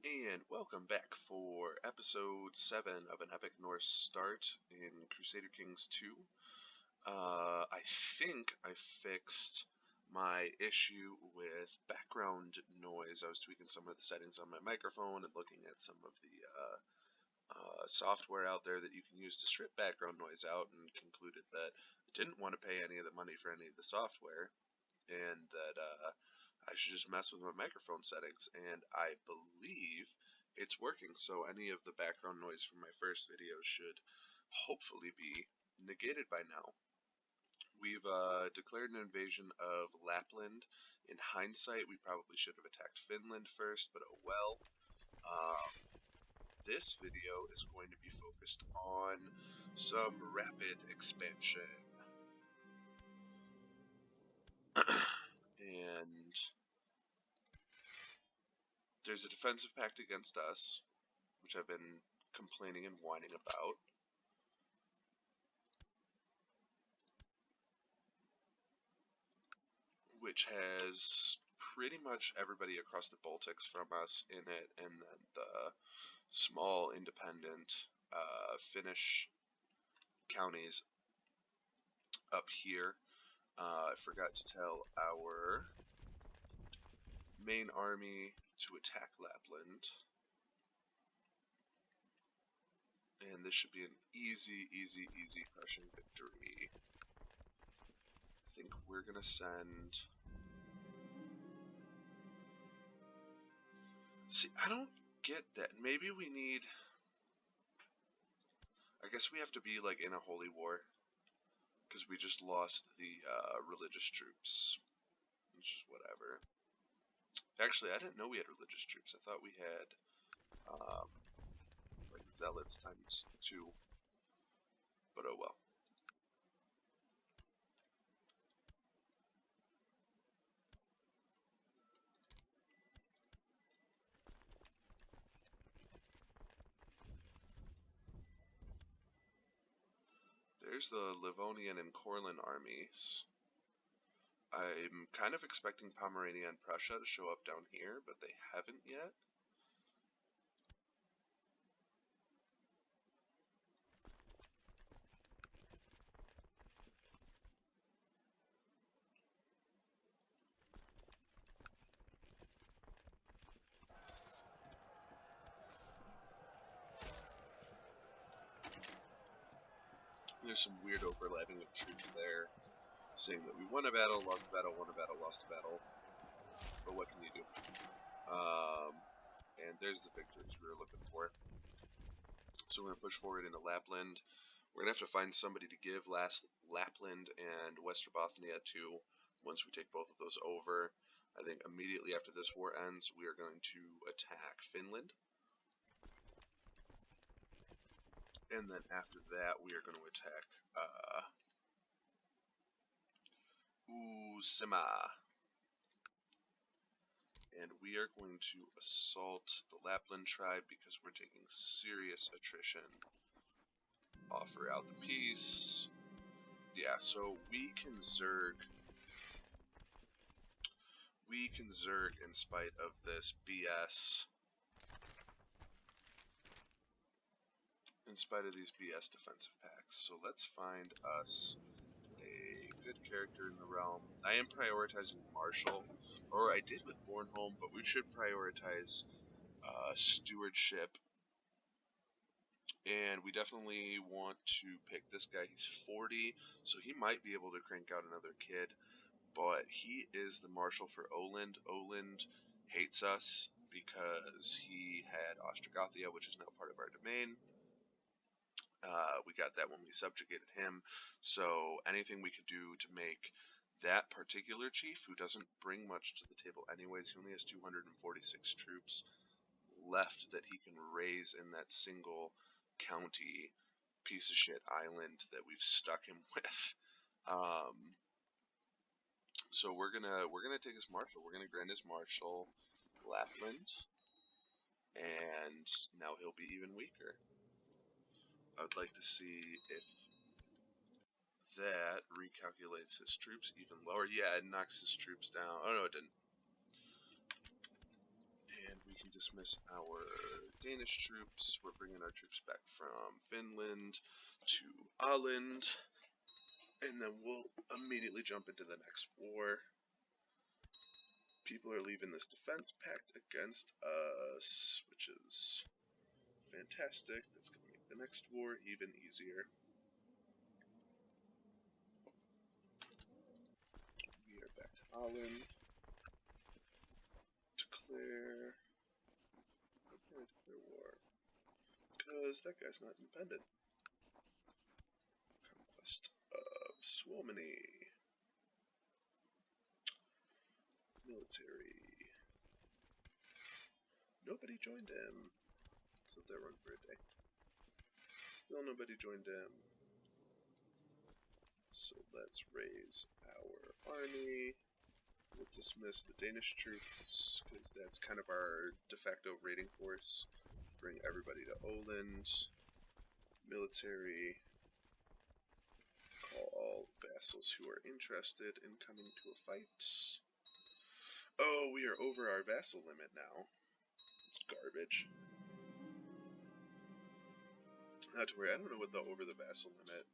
And welcome back for episode 7 of an epic Norse start in Crusader Kings 2. I think I fixed my issue with background noise. I was tweaking some of the settings on my microphone and looking at some of the software out there that you can use to strip background noise out, and concluded that I didn't want to pay any of the money for any of the software, and that I should just mess with my microphone settings, and I believe it's working. So any of the background noise from my first video should hopefully be negated by now. We've declared an invasion of Lapland. In hindsight, we probably should have attacked Finland first, but oh well. This video is going to be focused on some rapid expansion. And there's a defensive pact against us, which I've been complaining and whining about. Which has pretty much everybody across the Baltics from us in it, and then the small independent Finnish counties up here. I forgot to tell our main army to attack Lapland. And this should be an easy crushing victory. I think we're gonna send... See, I don't get that. Maybe we need... I guess we have to be, like, in a holy war. Because we just lost the religious troops. Which is whatever. Actually, I didn't know we had religious troops. I thought we had, like, zealots times 2. But oh well. There's the Livonian and Courland armies. I'm kind of expecting Pomerania and Prussia to show up down here, but they haven't yet. There's some weird overlapping of troops there, saying that we won a battle, lost a battle, won a battle, lost a battle. But what can you do? And there's the victories we were looking for. So we're going to push forward into Lapland. We're going to have to find somebody to give Lapland and Westerbothnia to once we take both of those over. I think immediately after this war ends, we are going to attack Finland. And then after that, we are going to attack Uusimaa. And we are going to assault the Lapland tribe because we're taking serious attrition. Offer out the peace. Yeah, so we can Zerg. We can Zerg in spite of this BS. In spite of these BS defensive packs. So let's find us a good character in the realm. I am prioritizing Marshall, or I did with Bornholm, but we should prioritize stewardship. And we definitely want to pick this guy. He's 40, so he might be able to crank out another kid. But he is the Marshal for Oland. Oland hates us because he had Ostrogothia, which is now part of our domain. We got that when we subjugated him, so anything we could do to make that particular chief, who doesn't bring much to the table anyways, he only has 246 troops left that he can raise in that single county piece of shit island that we've stuck him with. So we're gonna take his marshal. We're gonna grant his marshal Lapland, and now he'll be even weaker. I would like to see if that recalculates his troops even lower. Yeah, it knocks his troops down. Oh no, it didn't. And we can dismiss our Danish troops. We're bringing our troops back from Finland to Åland, and then we'll immediately jump into the next war. People are leaving this defense pact against us, which is fantastic. That's going to make the next war even easier. We are back to Åland. Declare. How can I declare war? Because that guy's not independent. Conquest of Suomeni. Military. Nobody joined him. So they're run for a day. Still nobody joined him. So let's raise our army. We'll dismiss the Danish troops, because that's kind of our de facto raiding force. Bring everybody to Åland. Military. Call all vassals who are interested in coming to a fight. Oh, we are over our vassal limit now. It's garbage. Not to worry, I don't know what the over the vassal limit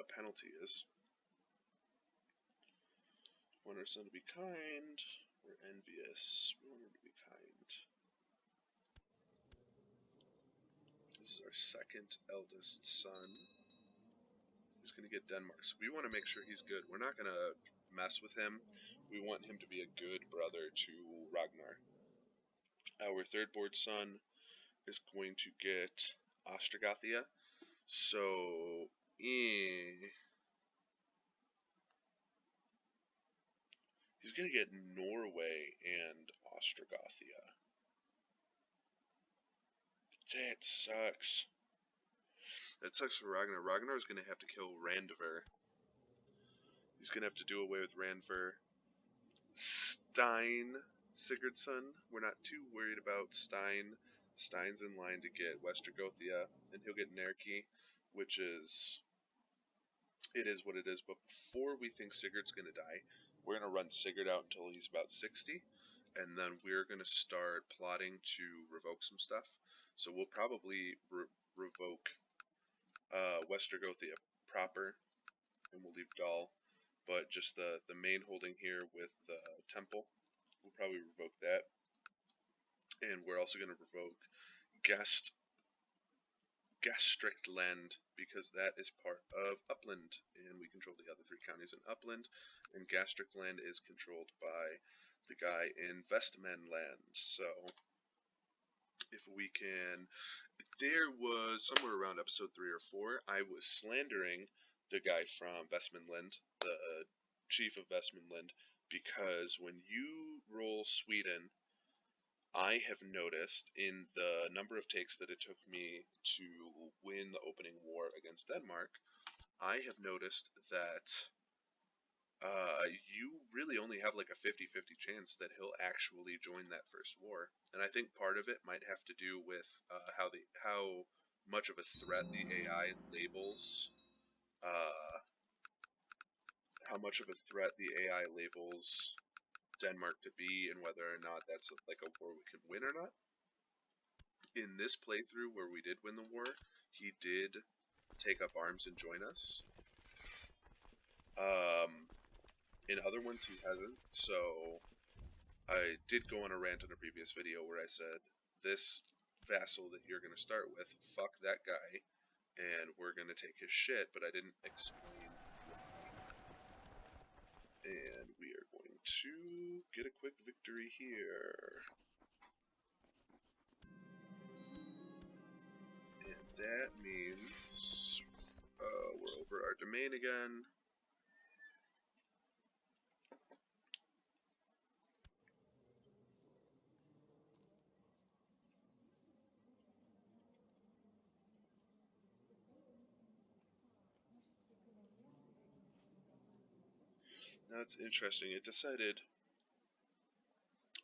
penalty is. Want our son to be kind. We're envious. We want him to be kind. This is our second eldest son. He's going to get Denmark. So we want to make sure he's good. We're not going to mess with him. We want him to be a good brother to Ragnar. Our third board son is going to get Ostrogothia. So, he's going to get Norway and Ostrogothia. That sucks. That sucks for Ragnar. Ragnar is going to have to kill Randver. He's going to have to do away with Randver. Stein, Sigurdsson. We're not too worried about Stein. Stein's in line to get Westergothia, and he'll get Nerki, which is... It is what it is, but before we think Sigurd's going to die, we're going to run Sigurd out until he's about 60, and then we're going to start plotting to revoke some stuff. So we'll probably revoke Westergothia proper, and we'll leave Gaul, but just the main holding here with the temple, we'll probably revoke that. And we're also going to revoke Gastriktland, because that is part of Uppland, and we control the other 3 counties in Uppland, and Gastriktland is controlled by the guy in Vestmanland. So, if we can... There was, somewhere around episode 3 or 4, I was slandering the guy from Vestmanland, the chief of Vestmanland, because when you roll Sweden, I have noticed in the number of takes that it took me to win the opening war against Denmark, I have noticed that you really only have like a 50-50 chance that he'll actually join that first war. And I think part of it might have to do with how much of a threat the AI labels Denmark to be, and whether or not that's like a war we can win or not. In this playthrough where we did win the war, he did take up arms and join us. In other ones he hasn't, so I did go on a rant in a previous video where I said, this vassal that you're going to start with, fuck that guy, and we're going to take his shit, but I didn't explain why. And we are going to get a quick victory here. And that means we're over our domain again. Now it's interesting,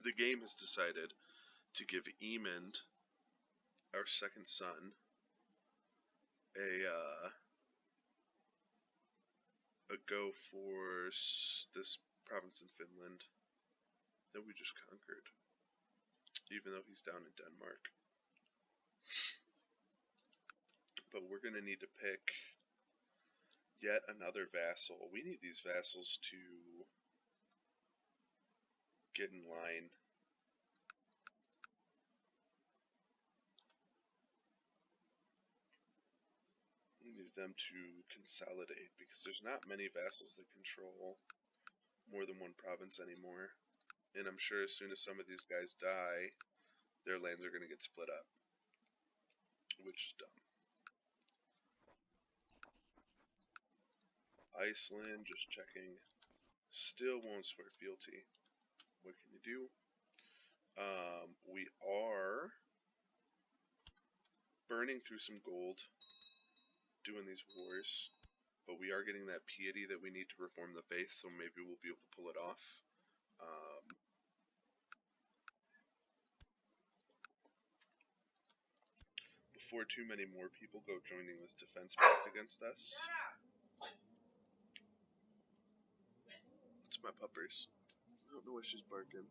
the game has decided to give Emond, our second son, a go for this province in Finland. that we just conquered, even though he's down in Denmark. But we're going to need to pick yet another vassal. We need these vassals to get in line. We need them to consolidate, because there's not many vassals that control more than one province anymore. And I'm sure as soon as some of these guys die, their lands are going to get split up, which is dumb. Iceland, just checking, still won't swear fealty. What can you do? We are burning through some gold doing these wars, but we are getting that piety that we need to reform the faith, so maybe we'll be able to pull it off. Before too many more people go joining this defense pact against us. It's my puppers. I don't know why she's barking.